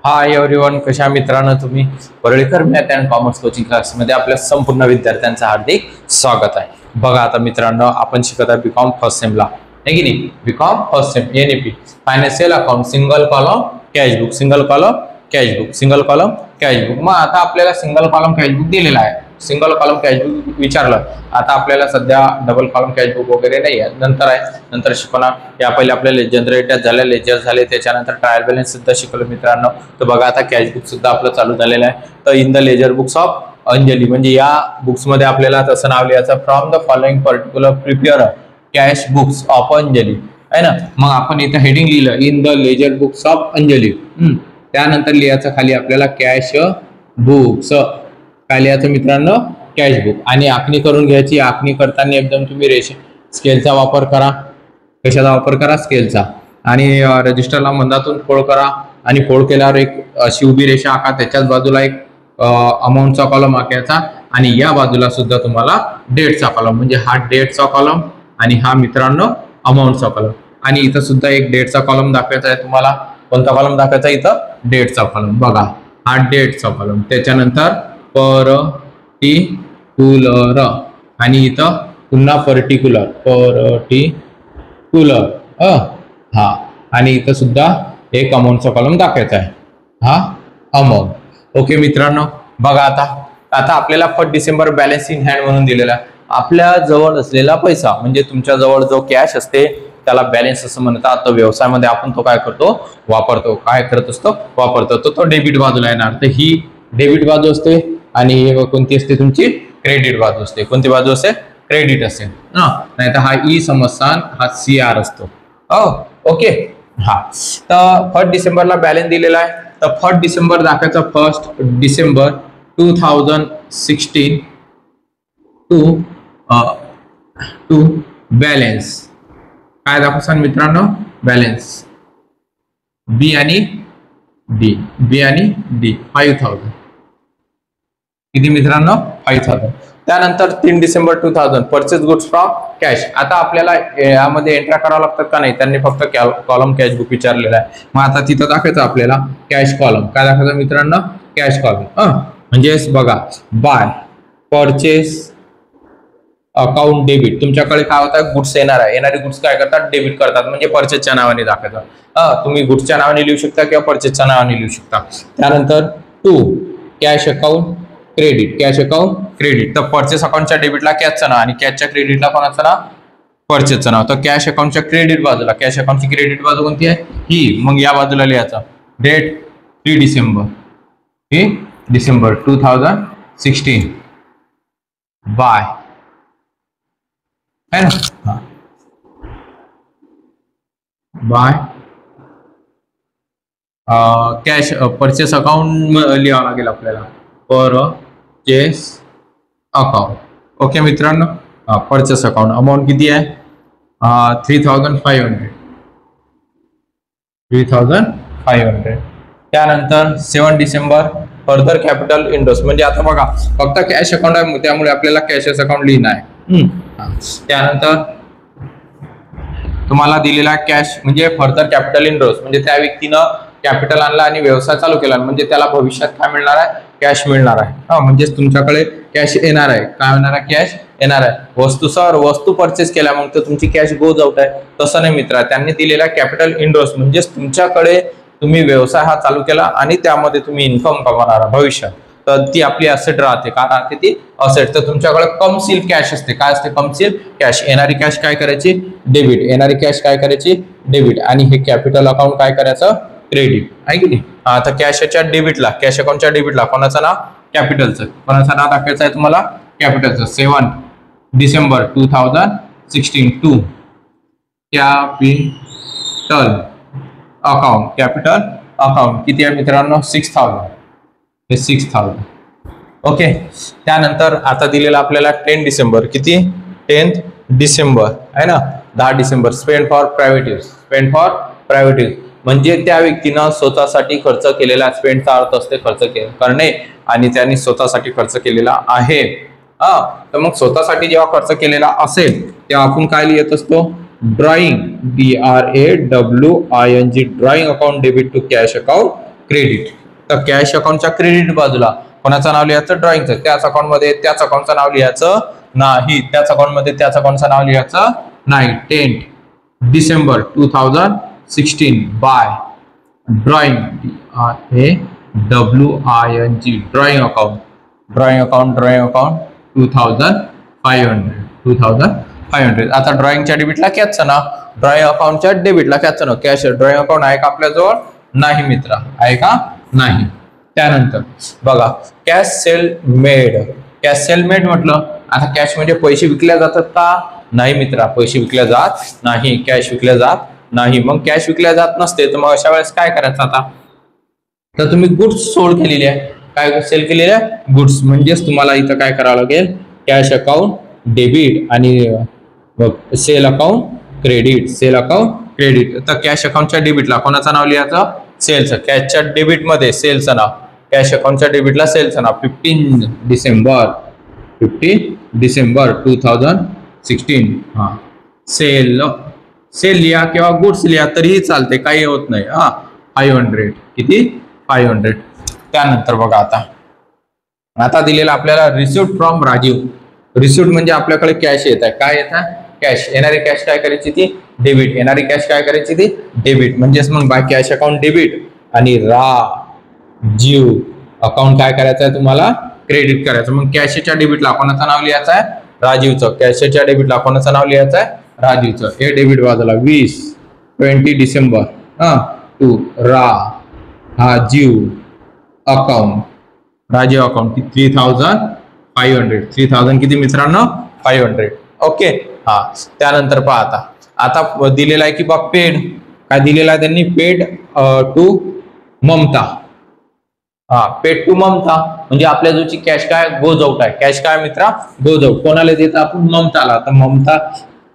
Hi everyone, कशा मित्रांनो तुम्ही Worlikar math and commerce coaching क्लासमध्ये आपल्या संपूर्ण विद्यार्थ्यांचं हार्दिक स्वागत आहे। बघा आता मित्रांनो, आपण शिकत आहे बीकॉम फर्स्ट सेमला, आहे की नाही। BCom first sem NEP financial account, single column cash book, single column cash book, single column cash book. मग आता आपल्याला सिंगल कॉलम कॅश बुक दिलेला आहे, सिंगल कॉलम कॅश बुक विचारलं। आता आपल्याला सध्या डबल कॉलम कॅश बुक वगैरे नाही आहे, नंतर आहे, नंतर शिकवणार। या पहिले आपल्याला जनरेटर झाले, लेजर झाले, त्याच्यानंतर ट्रायल बॅलन्स सुद्धा शिकवलं मित्रांनो। तर बघा आता कॅश बुक सुद्धा आपलं चालू झालेलं आहे। तर in the ledger books of Anjali, म्हणजे या बुक्स मध्ये आपल्याला तसं नाव लिहायचं, from the following particular prepare cash books of Anjali, आहे ना। मग आपण इथं हेडिंग लिहिलं in the ledger books of Anjali, त्यानंतर लिहायचं खाली आपल्याला कॅश बुक्स, काय लिहायचं मित्रांनो, कॅश बुक। आणि आखणी करून घ्यायची। आखणी करताना एकदम तुम्ही स्केलचा वापर करा। कशाचा वापर करा? स्केलचा। आणि रजिस्टरला मंदातून फोल्ड करा, आणि फोल्ड केल्यावर एक अशी उभी रेषा आखा, त्याच्याच बाजूला एक अमाऊंटचा कॉलम आखायचा, आणि या बाजूला सुद्धा तुम्हाला डेटचा कॉलम, म्हणजे हा डेटचा कॉलम आणि हा मित्रांनो अमाऊंटचा कॉलम। आणि इथं सुद्धा एक डेटचा कॉलम दाखवायचा आहे तुम्हाला। कोणता कॉलम दाखवायचा? इथं डेटचा कॉलम। बघा हा डेटचा कॉलम, त्याच्यानंतर पर्टिक्युलर, आणि इथं पुन्हा पर्टिक्युलर, हा, आणि इथं सुद्धा एक अमाऊंटचा कॉलम दाखवायचा आहे, हा अमाऊंट। ओके मित्रांनो, बघा आता आपल्याला 1 डिसेंबर बॅलन्स इन हँड म्हणून दिलेला आहे। आपल्या जवळ असलेला पैसा, म्हणजे तुमच्या जवळ जो कॅश असते त्याला बॅलन्स असं म्हणतात। तर व्यवसायामध्ये आपण तो काय करतो? वापरतो। काय करत असतो? वापरतो। तो डेबिट बाजूला येणार। तर ही डेबिट बाजू असते, आणि कोणती असते तुमची? क्रेडिट बाजू असते। कोणती बाजू असते? क्रेडिट असेल, नाही तर हा ई समजसान, हा CR असतो। ओके, हा। तर 1 डिसेंबरला बॅलन्स दिलेला आहे। तर 1 डिसेंबर दाखवायचा, 1 डिसेंबर 2016 टू बॅलन्स काय दाखवसान मित्रांनो? बॅलन्स बी आणि डी, 5000 किती मित्रांनो? 5000। त्यानंतर 3 December 2000 purchase goods from cash. आता आपल्याला यामध्ये एंट्रा करावं लागतात का नाही? त्यांनी फक्त कॉलम कॅश बुक विचारलेला आहे। मग आता तिथं दाखवायचं आपल्याला कॅश कॉलम। काय दाखवायचं मित्रांनो? Cash column. म्हणजे बघा, बाय परचेस अकाउंट डेबिट, तुमच्याकडे काय होतं? गुड्स येणार आहे, येणारे गुड्स काय करतात? डेबिट करतात, म्हणजे परचेसच्या नावाने दाखवायचं। तुम्ही गुड्सच्या नावाने लिहू शकता किंवा परचेसच्या नावाने लिहू शकता। त्यानंतर 2 cash account credit, cash account credit. तर परचेस अकाउंटच्या डेबिटला कॅशचं नाव, आणि कॅशच्या क्रेडिटला कोणाचं नाव? परचेसचं नाव। तर कॅश अकाउंटच्या क्रेडिट बाजूला, कॅश अकाउंटची क्रेडिट बाजू कोणती आहे? ही। मग या बाजूला लिहायचं डेट 3 डिसेंबर, हे डिसेंबर 2016 बाय, है ना, बाय कॅश परचेस अकाउंट लिहावं लागेल आपल्याला, परचेस अकाउंट। ओके मित्रांनो, परचेस अकाउंट अमाऊंट किती आहे? 3500। त्यानंतर 7 डिसेंबर फर्दर कॅपिटल इंडोस, म्हणजे आता बघा फक्त कॅश अकाउंट आहे, त्यामुळे आपल्याला कॅशेस अकाउंट लिहिणं आहे। त्यानंतर तुम्हाला दिलेला कॅश म्हणजे फर्दर कॅपिटल इंडोस, म्हणजे त्या व्यक्तीनं कॅपिटल आणला आणि व्यवसाय चालू केला, म्हणजे त्याला भविष्यात काय मिळणार आहे? कॅश मिळणार आहे। म्हणजे तुमच्याकडे कॅश येणार आहे। काय होणार आहे? कॅश येणार आहे। वस्तू परचेस केल्या, मग तर तुमची कॅश गोज आउट आहे। तसं नाही मित्रा, त्यांनी दिलेला कॅपिटल इंडोस म्हणजे तुमच्याकडे तुम्ही व्यवसाय हा चालू केला आणि त्यामध्ये तुम्ही इन्कम कमवणार भविष्यात, तर ती आपली असेट राहते। का राहते ती? असेट। तर तुमच्याकडे कमसील कॅश असते। काय असते? कमसील कॅश। येणारी कॅश काय करायची? डेबिट। येणारी कॅश काय करायची? डेबिट। आणि हे कॅपिटल अकाउंट काय करायचं? क्रेडिट, आहे की नाही? आता कॅशच्या डेबिटला, कॅश अकाउंटच्या डेबिटला कोणाचं नाव? कॅपिटलचं। कोणाचं नाव दाखवायचं आहे तुम्हाला? कॅपिटलचं। 7 December 2016 to capital account, capital account किती आहे मित्रांनो? 6000, हे 6000। ओके। त्यानंतर आता दिलेला आपल्याला 10 डिसेंबर, किती? 10 डिसेंबर, आहे ना, 10 December spend for private use, spend for private use, म्हणजे त्या व्यक्तीनं स्वतःसाठी खर्च केलेला, स्पेंडचा अर्थ असते खर्च करणे, आणि त्यांनी स्वतःसाठी खर्च केलेला आहे। तर मग स्वतःसाठी जेव्हा खर्च केलेला असेल तेव्हा आपण काय लिहित असतो? Drawing, DRAWING, drawing account debit to cash account credit. तर कॅश अकाउंटच्या क्रेडिट बाजूला कोणाचं नाव लिहायचं, ड्रॉइंगचं. त्याच अकाउंट मध्ये त्याच अकाउंटचं नाव लिहायचं नाही, त्याच अकाउंट मध्ये त्याच अकाउंटचं नाव लिहायचं नाही. 10 December 2016 bye drawing, DRAWING drawing account 2500. आता ड्रॉइंगच्या डेबिटला कॅशचं नाव, ड्रॉइंग अकाउंटच्या डेबिटला कॅशचं नाव. कॅश ड्रॉइंग अकाउंट आहे का आपल्याजवळ, नाही मित्रा, आहे का, नाही. त्यानंतर बघा cash sale made. Cash sale made म्हटलं, आता कॅश म्हणजे पैसे विकल्या जातात का, नाही मित्रा, पैसे विकल्या जात नाही, कॅश विकल्या जात नाही. मग कॅश विकल्या जात नसते तर मग अशा वेळेस काय करायचं आता, तर तुम्ही गुड्स सोल्ड केलेली आहे, काय सेल केलेले आहे, गुड्स. म्हणजेच तुम्हाला इथं काय करावं लागेल, कॅश अकाउंट डेबिट आणि sale account credit, sale account credit. तर कॅश अकाउंटच्या डेबिटला कोणाचं नाव लिहायचं, सेलचं. कॅशच्या डेबिट मध्ये सेलचं नाव, कॅश अकाउंटच्या डेबिटला सेलचं नाव. 15 डिसेंबर 2016. हा, सेल लिहा किंवा गुड्स लिहा तरीही चालते, काही होत नाही. हा, 500. किती, 500. त्यानंतर बघा आता दिलेला आपल्याला रिसिव्ड फ्रॉम राजीव. रिसिव्ड म्हणजे आपल्याकडे कॅश येत आहे, काय येत आहे, कॅश. येणारी कॅश काय करायची ती, डेबिट. येणारी कॅश काय करायची ती, डेबिट. म्हणजेच मग बाय कॅश अकाउंट डेबिट आणि राजीव अकाउंट काय करायचं आहे तुम्हाला, क्रेडिट करायचं. मग कॅशच्या डेबिटला कोणाचं नाव लिहायचं आहे, राजीवचं. कॅशच्या डेबिटला कोणाचं नाव लिहायचं आहे, राजीवचं. हे डेबिट बाजूला 20 December to Rajiv account, Rajiv account 3500. 3000 किती मित्रांनो, 500. ओके. हा, त्यानंतर पहा आता दिलेला आहे की बा पेड, काय दिलेला आहे त्यांनी, पेड टू ममता. हा, पेड टू ममता म्हणजे आपल्या जोची कॅश काय, गोज आउट आहे. कॅश काय मित्रा, गोज आउट. कोणाला देत आपण, ममताला. तर ममता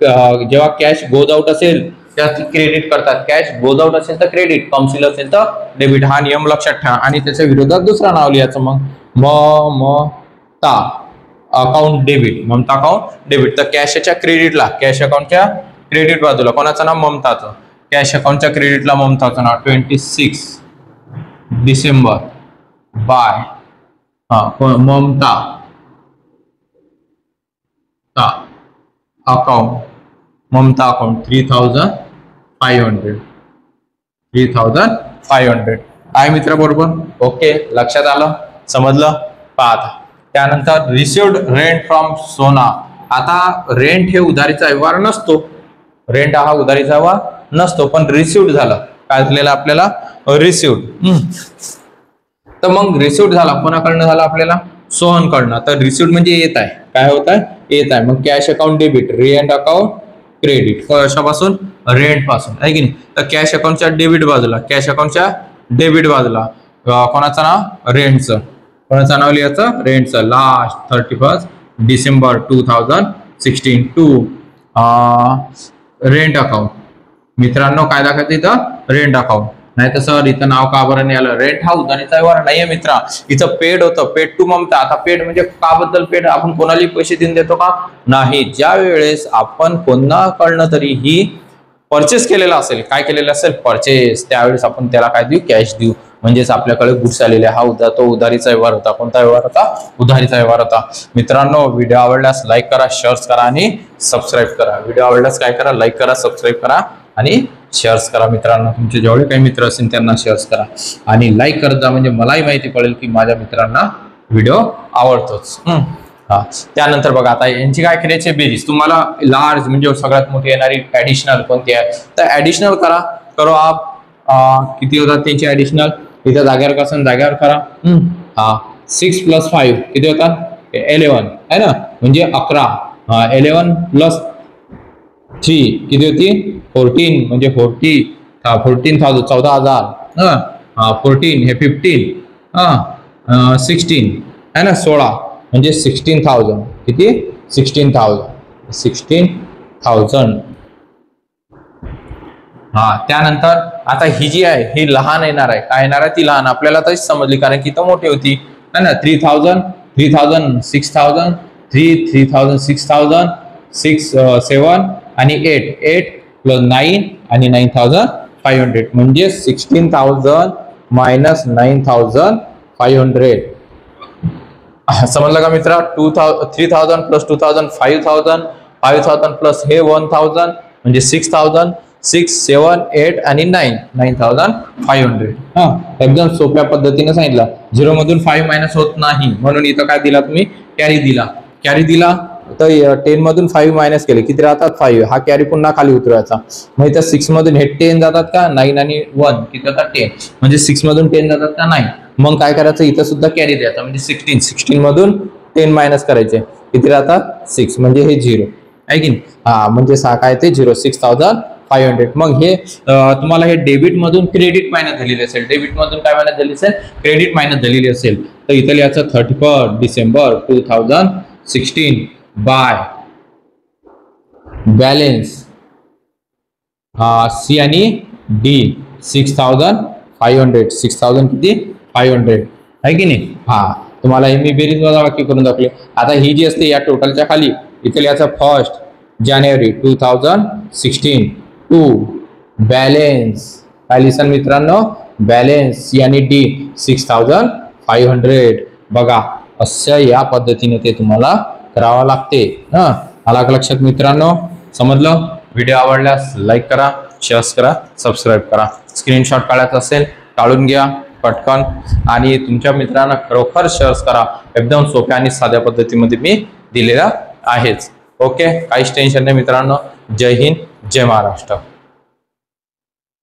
जेव्हा कॅश गोज आउट असेल त्यात क्रेडिट करतात, कॅश गोज आउट असेल तर क्रेडिट, काउन्सिल असेल तर डेबिट. हा नियम लक्षात ठेवा. आणि त्याच्या विरोधात दुसरा नाव लिहायचं मग, Mamata account debit, Mamata account debit. तर कॅशच्या क्रेडिटला, कॅश अकाउंटच्या क्रेडिट बाजूला कोणाचं नाव, ममताचं. कॅश अकाउंटच्या क्रेडिटला ममताचं नाव. 26 December by Mamata account, Mamata account 3500. आहे मित्र बरोबर, ओके, लक्षात आलं, समजलं. पाहता त्यानंतर रिसिव्ड रेंट फ्रॉम सोना. आता रेंट हे उधारीचा व्यवहार नसतो, रेंट हा उधारीचा व्यवहार नसतो, पण रिसिव्ड झालं, काय झालेलं आपल्याला, रिसिव्ड. तर मग रिसिव्ड झाला कोणाकडनं झाला, आपल्याला सोहनकडनं. तर रिसिव्ड म्हणजे येत आहे, काय होत आहे, येत आहे. मग cash account debit, rent account credit. कशापासून, रेंट पासून, आहे की नाही. तर कॅश अकाउंटच्या डेबिट बाजूला, कॅश अकाउंटच्या डेबिट बाजूला कोणाचं नाव, रेंटचं. कोणाचं नाव लिहायचं, रेंटचं. Last 31 December 2016 to rent account. मित्रांनो काय दाखवते इथं, रेंट अकाउंट. नाही तर सर इथं नाव का बरं नाही आलं, रेंट हा उधारीचा व्यवहार नाहीये मित्रा. इथं पेड होतं, पेड टू ममता. आता पेड म्हणजे का बद्दल पेड, आपण कोणालाही पैसे देऊन देतो का, नाही. ज्या वेळेस आपण कोणाकडनं तरीही परचेस केलेला असेल, काय केलेलं असेल, परचेस, त्यावेळेस आपण त्याला काय देऊ, कॅश देऊ. म्हणजेच आपल्याकडे गुड्स आलेले, हा तो उधारीचा व्यवहार होता. कोणता व्यवहार होता, उधारीचा व्यवहार होता. मित्रांनो व्हिडिओ आवडल्यास लाईक करा, शेअर करा आणि सबस्क्राईब करा. व्हिडिओ आवडल्यास काय करा, लाईक करा, सबस्क्राईब करा आणि शेअर्स करा. मित्रांनो तुमचे जेवढे काही मित्र असतील त्यांना शेअर्स करा आणि लाईक करत जा, म्हणजे मलाही माहिती पडेल की माझ्या मित्रांना व्हिडिओ आवडतोच. हा, त्यानंतर बघा आता यांची काय करायची बेरीज. तुम्हाला लार्ज म्हणजे सगळ्यात मोठी येणारी ऍडिशनल कोणती आहे, तर ऍडिशनल करो आप. किती होतात त्यांची ऍडिशनल, इथे जाग्यावर कसं, जाग्यावर करा. हा, 6 + 5 किती होतात, 11 आहे ना, म्हणजे 11. 11 + 3 किती होती, 14, म्हणजे 14,000, 14,000. 14 हे 15, 16 आहे ना, 16 म्हणजे 16,000. किती, 16,000. हा, त्यानंतर आता ही जी आहे ही लहान येणार आहे, काय येणार आहे, ती लहान. आपल्याला तशी समजली कारण की तो मोठी होती, है ना. 3,000, 6,000, 3,000, 6,000, 6, 7 आणि 8 + 9 आणि 9,500 म्हणजे 16,000 मायनस 9500. समजलं का मित्रा? 3000 प्लस 2000 5000, 5000 प्लस हे 1000 म्हणजे 6000, 6 7 8 आणि 9 9500. एकदम सोप्या पद्धतीने सांगितलं. 0 मधून 5 मायनस होत नाही म्हणून इथं काय दिला तुम्ही? कॅरी दिला. कॅरी दिला तर 10 मधून 5 मायनस केले किती राहतात? 5. हा कॅरी पुन्हा खाली उतरवायचा. मग इथं 6 मधून हे 10 जातात का? 9 आणि 1 किती जातात? 10. म्हणजे 6 मधून 10 जातात का? नाही. मग काय करायचं? इथं सुद्धा कॅरी द्यायचा म्हणजे 16 मधून 10 मायनस करायचे किती राहतात? 6. म्हणजे हे 0 आहे की नाही? म्हणजे काय ते 0 6500. मग हे तुम्हाला हे डेबिट मधून क्रेडिट मायनस झालेली असेल. डेबिट मधून काय मायनस झाली असेल? क्रेडिट मायनस झालेली असेल. तर इथं लिहायचं 31 डिसेंबर 2016 बाय बॅलेन्स सी आणि डी 6500. 6000 किती? 500 आहे की नाही? तुम्हाला हे मी बेरीज वजाबाकी करून दाखवले. आता ही जी असते या टोटलच्या खाली इथे लिहायचं 1 जानेवारी 2016 टू बॅलेन्स. काय लिहिसान मित्रांनो? बॅलेन्स सी आणि डी 6500. बघा असं या पद्धतीने ते तुम्हाला करावं लागते. आला का लक्षात मित्रांनो? समजलं? व्हिडिओ आवडल्यास लाईक करा, शेअर करा, सबस्क्राईब करा. स्क्रीनशॉट काढायचा असेल काढून घ्या पटकन आणि तुमच्या मित्रांना खरोखर शेअर करा. एकदम सोप्या आणि साध्या पद्धतीमध्ये मी दिलेला आहेच. ओके, काहीच टेन्शन नाही मित्रांनो. जय हिंद, जय महाराष्ट्र.